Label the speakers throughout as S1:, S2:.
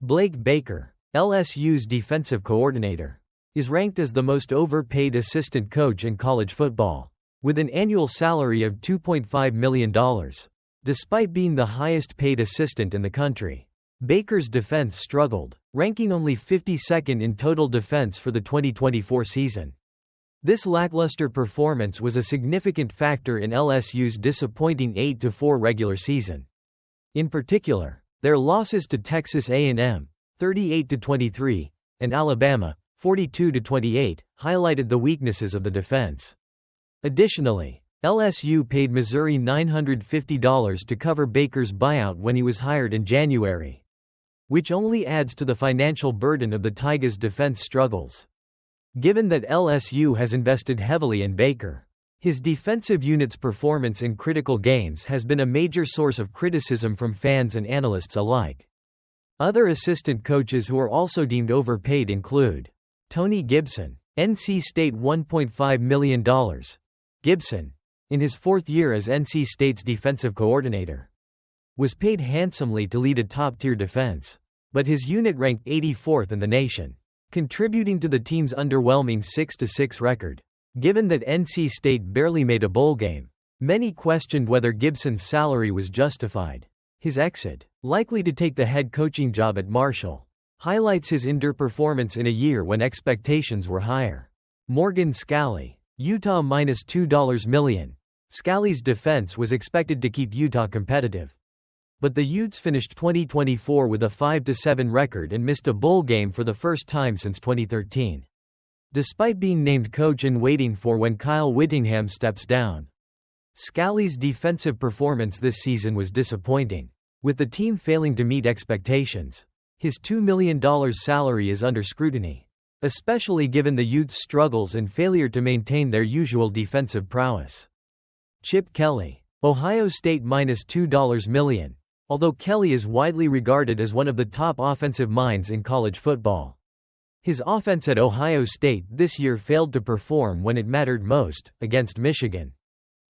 S1: Blake Baker, LSU's defensive coordinator, is ranked as the most overpaid assistant coach in college football, with an annual salary of $2.5 million. Despite being the highest-paid assistant in the country, Baker's defense struggled, ranking only 52nd in total defense for the 2024 season. This lackluster performance was a significant factor in LSU's disappointing 8-4 regular season. In particular, their losses to Texas A&M, 38-23, and Alabama, 42-28, highlighted the weaknesses of the defense. Additionally, LSU paid Missouri $950 to cover Baker's buyout when he was hired in January, which only adds to the financial burden of the Tigers' defense struggles. Given that LSU has invested heavily in Baker, his defensive unit's performance in critical games has been a major source of criticism from fans and analysts alike. Other assistant coaches who are also deemed overpaid include Tony Gibson, NC State $1.5 million. Gibson, in his fourth year as NC State's defensive coordinator, was paid handsomely to lead a top-tier defense, but his unit ranked 84th in the nation, contributing to the team's underwhelming 6-6 record. Given that NC State barely made a bowl game, many questioned whether Gibson's salary was justified. His exit, likely to take the head coaching job at Marshall, highlights his underperformance in a year when expectations were higher. Morgan Scalley, Utah -$2 million. Scalley's defense was expected to keep Utah competitive, but the Utes finished 2024 with a 5-7 record and missed a bowl game for the first time since 2013. Despite being named coach in waiting for when Kyle Whittingham steps down, Scalley's defensive performance this season was disappointing, with the team failing to meet expectations. His $2 million salary is under scrutiny, especially given the Utes' struggles and failure to maintain their usual defensive prowess. Chip Kelly, Ohio State -$2 million. Although Kelly is widely regarded as one of the top offensive minds in college football, his offense at Ohio State this year failed to perform when it mattered most, against Michigan.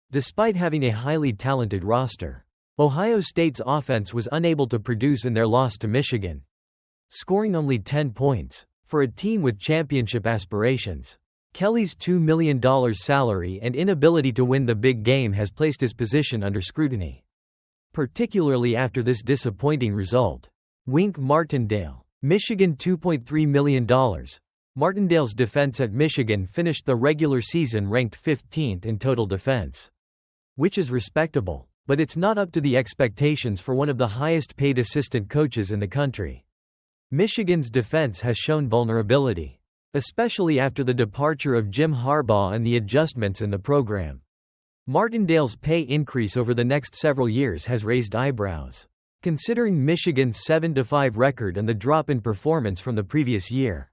S1: Despite having a highly talented roster, Ohio State's offense was unable to produce in their loss to Michigan, scoring only 10 points. For a team with championship aspirations, Kelly's $2 million salary and inability to win the big game has placed his position under scrutiny, particularly after this disappointing result. Wink Martindale, Michigan $2.3 million. Martindale's defense at Michigan finished the regular season ranked 15th in total defense, which is respectable, but it's not up to the expectations for one of the highest-paid assistant coaches in the country. Michigan's defense has shown vulnerability, especially after the departure of Jim Harbaugh and the adjustments in the program. Martindale's pay increase over the next several years has raised eyebrows, considering Michigan's 7-5 record and the drop in performance from the previous year.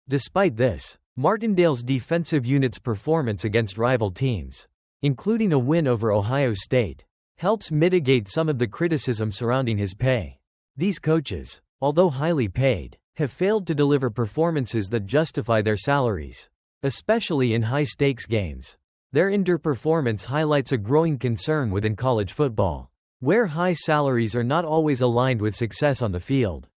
S1: Despite this, Martindale's defensive unit's performance against rival teams, including a win over Ohio State, helps mitigate some of the criticism surrounding his pay. These coaches, although highly paid, have failed to deliver performances that justify their salaries, especially in high-stakes games. Their underperformance highlights a growing concern within college football, where high salaries are not always aligned with success on the field.